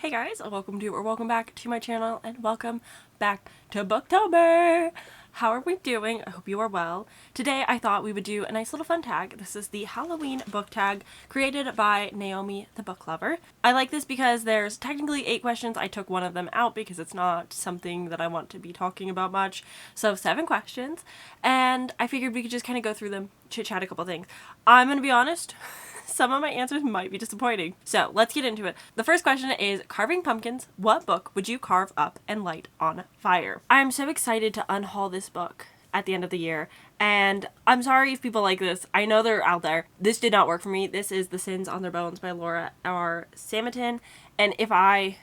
Hey guys, welcome back to my channel and welcome back to Booktober! How are we doing? I hope you are well. Today I thought we would do a nice little fun tag. This is the Halloween book tag created by Naomi the Book Lover. I like this because there's technically 8 questions. I took one of them out because it's not something that I want to be talking about much. So 7 questions, and I figured we could just kind of go through them, chit-chat a couple things. I'm gonna be honest, some of my answers might be disappointing. So let's get into it. The first question is carving pumpkins. What book would you carve up and light on fire? I'm so excited to unhaul this book at the end of the year. And I'm sorry if people like this. I know they're out there. This did not work for me. This is The Sins on Their Bones by Laura R. Samatin. And if I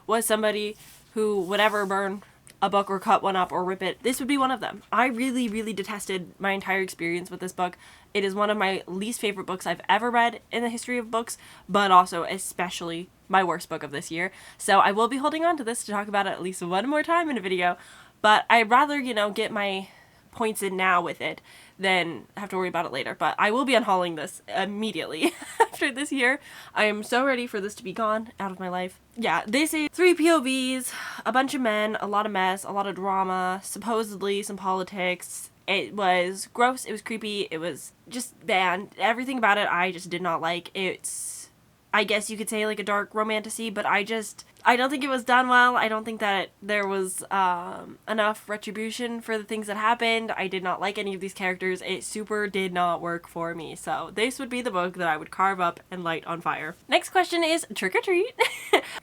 was somebody who would ever burn a book or cut one up or rip it, this would be one of them. I really detested my entire experience with this book. It is one of my least favorite books I've ever read in the history of books, but also especially my worst book of this year. So I will be holding on to this to talk about it at least one more time in a video, but I'd rather, get my points in now with it than have to worry about it later. But I will be unhauling this immediately after this year. I am so ready for this to be gone out of my life. Yeah, this is 3 POVs, a bunch of men, a lot of mess, a lot of drama, supposedly some politics. It was gross, it was creepy, it was just bad. Everything about it I just did not like. It's, I guess you could say, like a dark romantasy, but I don't think it was done well. I don't think that there was enough retribution for the things that happened. I did not like any of these characters. It super did not work for me. So this would be the book that I would carve up and light on fire. Next question is trick or treat.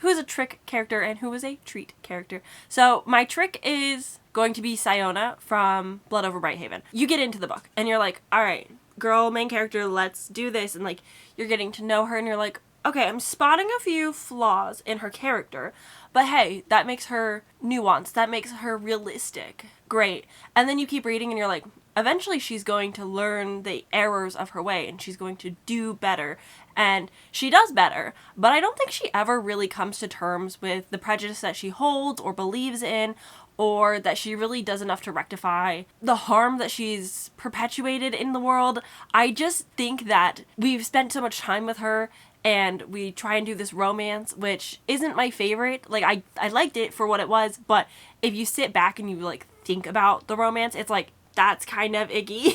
Who is a trick character and who is a treat character? So my trick is going to be Siona from Blood Over Brighthaven. You get into the book and you're like, all right, girl, main character, let's do this. And like, you're getting to know her and you're like, okay, I'm spotting a few flaws in her character, but hey, that makes her nuanced. That makes her realistic. Great. And then you keep reading and you're like, eventually she's going to learn the errors of her way and she's going to do better. And she does better, but I don't think she ever really comes to terms with the prejudice that she holds or believes in, or that she really does enough to rectify the harm that she's perpetuated in the world. I just think that we've spent so much time with her and we try and do this romance, which isn't my favorite. Like, I liked it for what it was, but if you sit back and you, like, think about the romance, it's like, that's kind of icky.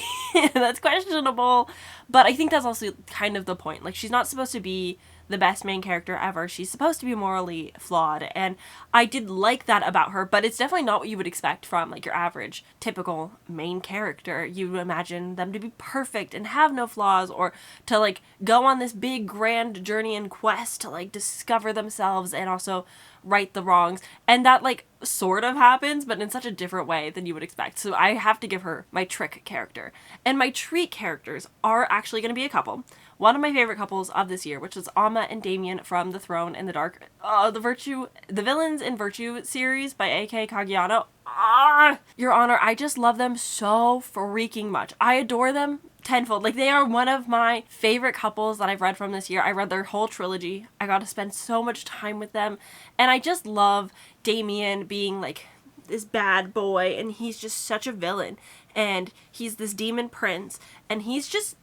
That's questionable. But I think that's also kind of the point. Like, she's not supposed to be the best main character ever. She's supposed to be morally flawed, and I did like that about her, but it's definitely not what you would expect from, like, your average typical main character. You imagine them to be perfect and have no flaws, or to, like, go on this big grand journey and quest to, like, discover themselves and also right the wrongs, and that, like, sort of happens, but in such a different way than you would expect. So I have to give her my trick character. And my treat characters are actually going to be a couple. One of my favorite couples of this year, which is Amma and Damien from The Throne in the Dark, the Villains in Virtue series by A.K. Caggiano. Your Honor, I just love them so freaking much. I adore them tenfold. Like, they are one of my favorite couples that I've read from this year. I read their whole trilogy. I got to spend so much time with them. And I just love Damien being, like, this bad boy, and he's just such a villain. And he's this demon prince, and he's just,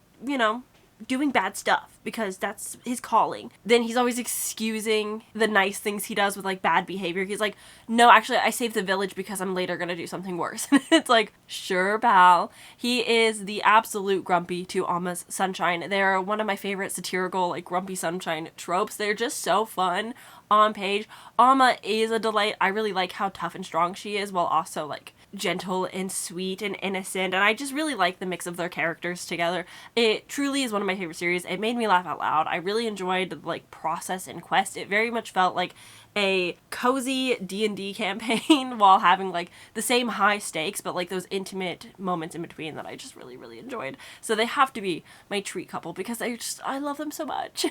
doing bad stuff because that's his calling. Then he's always excusing the nice things he does with, like, bad behavior. He's like, no, actually, I saved the village because I'm later gonna do something worse. It's like, sure, pal. He is the absolute grumpy to Amma's Sunshine. They're one of my favorite satirical, like, grumpy sunshine tropes. They're just so fun on page. Amma is a delight. I really like how tough and strong she is, while also, like, gentle and sweet and innocent, and I just really like the mix of their characters together. It truly is one of my favorite series. It made me laugh out loud. I really enjoyed the, like, process and quest. It very much felt like a cozy D&D campaign while having, like, the same high stakes, but, like, those intimate moments in between that I just really enjoyed. So they have to be my treat couple because I love them so much.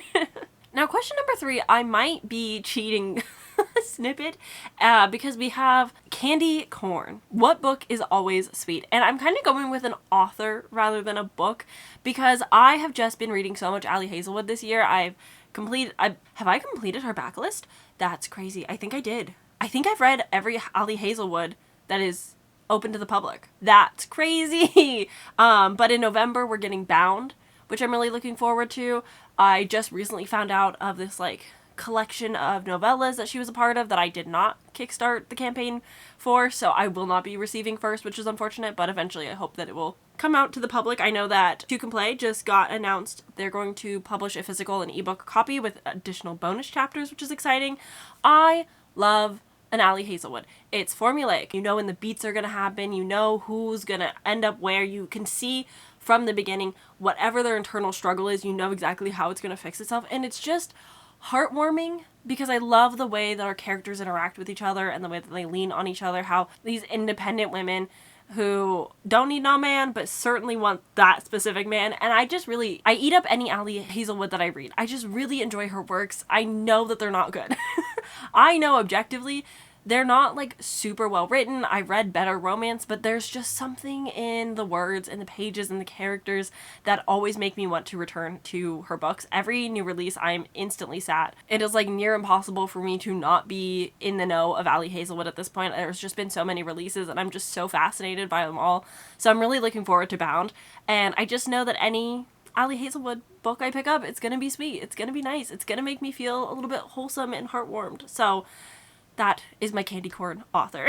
Now, question number 3, I might be cheating a snippet because we have Candy Corn. What book is always sweet? And I'm kind of going with an author rather than a book because I have just been reading so much Ali Hazelwood this year. Have I completed her backlist? That's crazy. I think I did. I think I've read every Ali Hazelwood that is open to the public. That's crazy. But in November, we're getting Bound, which I'm really looking forward to. I just recently found out of this, like, collection of novellas that she was a part of that I did not kickstart the campaign for, so I will not be receiving first, which is unfortunate, but eventually I hope that it will come out to the public. I know that You Can Play just got announced they're going to publish a physical and ebook copy with additional bonus chapters, which is exciting. I love an Allie Hazelwood. It's formulaic. You know when the beats are going to happen. You know who's going to end up where. You can see from the beginning whatever their internal struggle is. You know exactly how it's going to fix itself. And it's just heartwarming because I love the way that our characters interact with each other and the way that they lean on each other. How these independent women who don't need no man, but certainly want that specific man. And I eat up any Allie Hazelwood that I read. I just really enjoy her works. I know that they're not good. I know objectively they're not like super well written. I read better romance, but there's just something in the words and the pages and the characters that always make me want to return to her books. Every new release, I'm instantly sad. It is like near impossible for me to not be in the know of Allie Hazelwood at this point. There's just been so many releases and I'm just so fascinated by them all. So I'm really looking forward to Bound. And I just know that any Allie Hazelwood book I pick up, it's going to be sweet. It's going to be nice. It's going to make me feel a little bit wholesome and heartwarmed. So that is my candy corn author.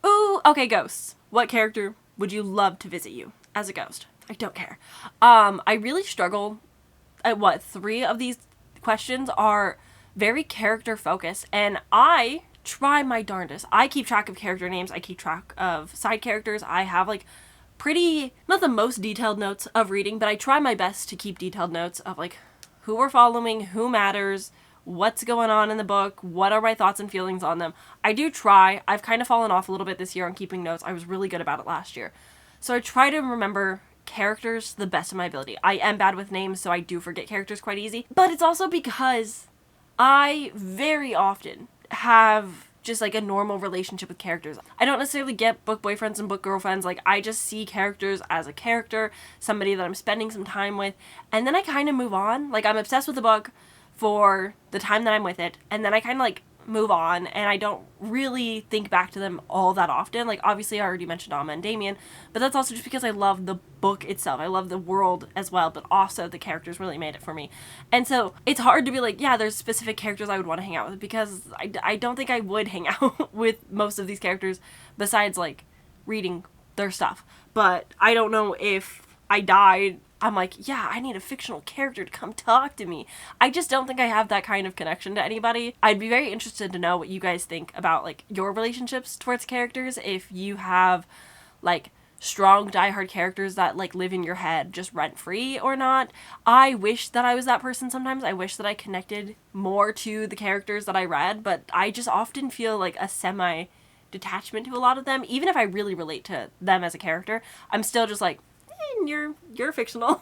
Ooh, okay, ghosts. What character would you love to visit you as a ghost? I don't care. I really struggle at 3 of these questions are very character focused, and I try my darndest. I keep track of character names. I keep track of side characters. I have like pretty, not the most detailed notes of reading, but I try my best to keep detailed notes of like who we're following, who matters, what's going on in the book, what are my thoughts and feelings on them. I do try. I've kind of fallen off a little bit this year on keeping notes. I was really good about it last year. So I try to remember characters to the best of my ability. I am bad with names, so I do forget characters quite easy. But it's also because I very often have just like a normal relationship with characters. I don't necessarily get book boyfriends and book girlfriends. Like I just see characters as a character, somebody that I'm spending some time with, and then I kind of move on. Like I'm obsessed with the book for the time that I'm with it, and then I kind of like move on, and I don't really think back to them all that often. Like obviously I already mentioned Alma and Damien, but that's also just because I love the book itself. I love the world as well, but also the characters really made it for me. And so it's hard to be like, yeah, there's specific characters I would want to hang out with, because I don't think I would hang out with most of these characters besides like reading their stuff. But I don't know if I died, I'm like, yeah, I need a fictional character to come talk to me. I just don't think I have that kind of connection to anybody. I'd be very interested to know what you guys think about like your relationships towards characters. If you have like strong diehard characters that like live in your head just rent free or not. I wish that I was that person sometimes. I wish that I connected more to the characters that I read, but I just often feel like a semi detachment to a lot of them. Even if I really relate to them as a character, I'm still just like, you're fictional.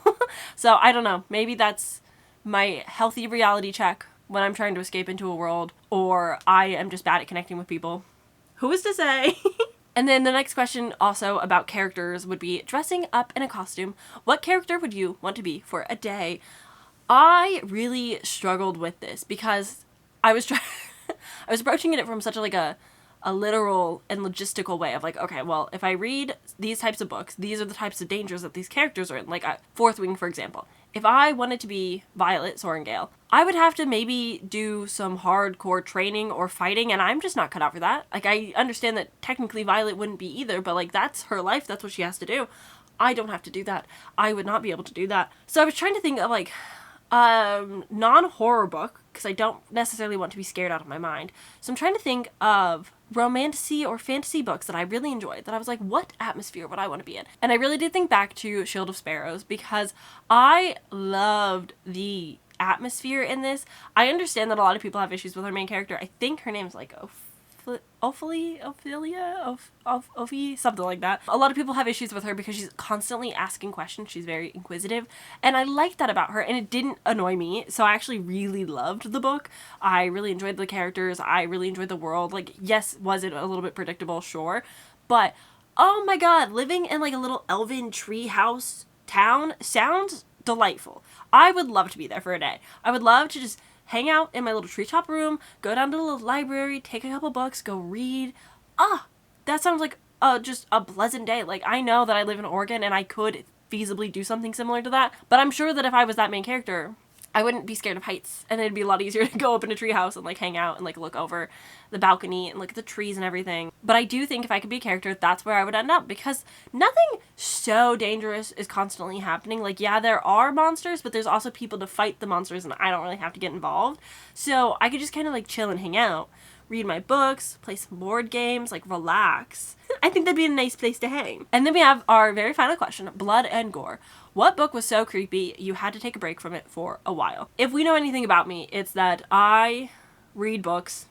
So I don't know, maybe that's my healthy reality check when I'm trying to escape into a world, or I am just bad at connecting with people. Who is to say? And then the next question also about characters would be dressing up in a costume. What character would you want to be for a day? I really struggled with this because I was approaching it from such a literal and logistical way of like, okay, well, if I read these types of books, these are the types of dangers that these characters are in. Like Fourth Wing, for example. If I wanted to be Violet Sorrengail, I would have to maybe do some hardcore training or fighting, and I'm just not cut out for that. Like, I understand that technically Violet wouldn't be either, but like, that's her life, that's what she has to do. I don't have to do that. I would not be able to do that. So I was trying to think of like non-horror book, because I don't necessarily want to be scared out of my mind. So I'm trying to think of romantasy or fantasy books that I really enjoyed, that I was like, what atmosphere would I want to be in? And I really did think back to Shield of Sparrows, because I loved the atmosphere in this. I understand that a lot of people have issues with her main character. I think her name's like Ophelia, something like that. A lot of people have issues with her because she's constantly asking questions. She's very inquisitive, and I liked that about her, and it didn't annoy me. So I actually really loved the book. I really enjoyed the characters. I really enjoyed the world. Like, yes, was it a little bit predictable? Sure. But, oh my god, living in like a little elven tree house town sounds delightful. I would love to be there for a day. I would love to just hang out in my little treetop room, go down to the little library, take a couple books, go read. That sounds like just a pleasant day. Like, I know that I live in Oregon and I could feasibly do something similar to that, but I'm sure that if I was that main character, I wouldn't be scared of heights, and it'd be a lot easier to go up in a treehouse and like hang out and like look over the balcony and look at the trees and everything. But I do think if I could be a character, that's where I would end up, because nothing so dangerous is constantly happening. Like, yeah, there are monsters, but there's also people to fight the monsters, and I don't really have to get involved. So I could just kind of like chill and hang out, read my books, play some board games, like relax. I think that'd be a nice place to hang. And then we have our very final question, blood and gore. What book was so creepy you had to take a break from it for a while? If we know anything about me, it's that I read books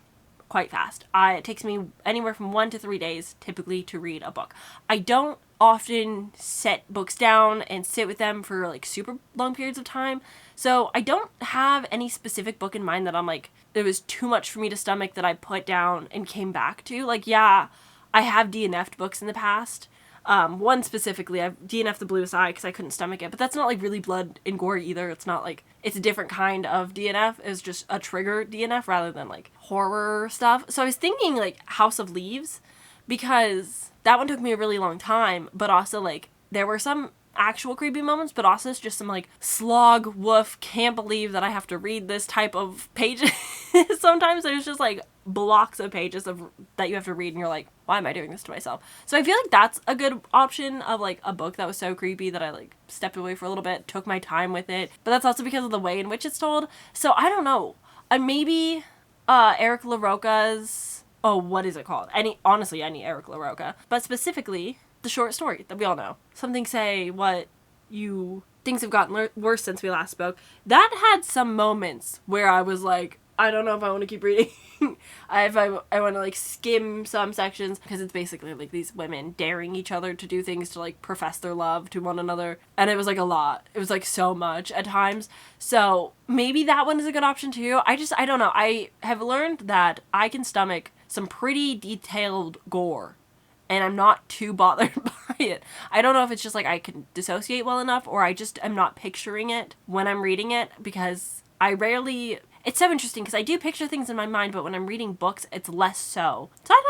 quite fast. It takes me anywhere from 1 to 3 days typically to read a book. I don't often set books down and sit with them for like super long periods of time. So I don't have any specific book in mind that I'm like, it was too much for me to stomach that I put down and came back to. Like, yeah, I have DNF'd books in the past. One specifically, I've DNF'd The Bluest Eye because I couldn't stomach it, but that's not like really blood and gore either. It's not like, it's a different kind of DNF. It's just a trigger DNF rather than like horror stuff. So I was thinking like House of Leaves, because that one took me a really long time, but also like there were some actual creepy moments, but also it's just some like slog woof, can't believe that I have to read this type of pages. Sometimes there's just like blocks of pages of that you have to read and you're like, why am I doing this to myself? So I feel like that's a good option of like a book that was so creepy that I like stepped away for a little bit, took my time with it, but that's also because of the way in which it's told. So I don't know, maybe Eric LaRocca's, oh, what is it called? Honestly, any Eric LaRocca, but specifically the short story that we all know. Something say what you, things have gotten worse since we last spoke. That had some moments where I was like, I don't know if I want to keep reading. I want to like skim some sections, because it's basically like these women daring each other to do things to like profess their love to one another. And it was like a lot. It was like so much at times. So maybe that one is a good option too. I don't know. I have learned that I can stomach some pretty detailed gore, and I'm not too bothered by it. I don't know if it's just like I can dissociate well enough, or I just am not picturing it when I'm reading it, because I rarely... It's so interesting because I do picture things in my mind, but when I'm reading books, it's less so. So I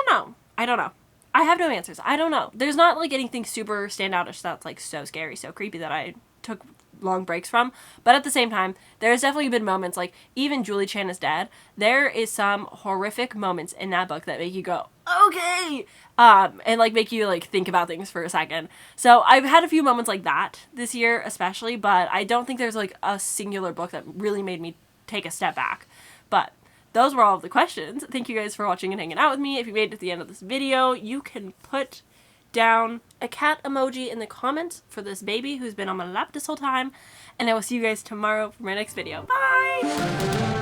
don't know. I have no answers. I don't know. There's not like anything super standoutish that's like so scary, so creepy that I took long breaks from. But at the same time, there's definitely been moments, like even Julie Chan is Dead. There is some horrific moments in that book that make you go, okay, and like make you like think about things for a second. So I've had a few moments like that this year especially, but I don't think there's like a singular book that really made me take a step back. But those were all of the questions. Thank you guys for watching and hanging out with me. If you made it to the end of this video, you can put down a cat emoji in the comments for this baby who's been on my lap this whole time, and I will see you guys tomorrow for my next video. Bye!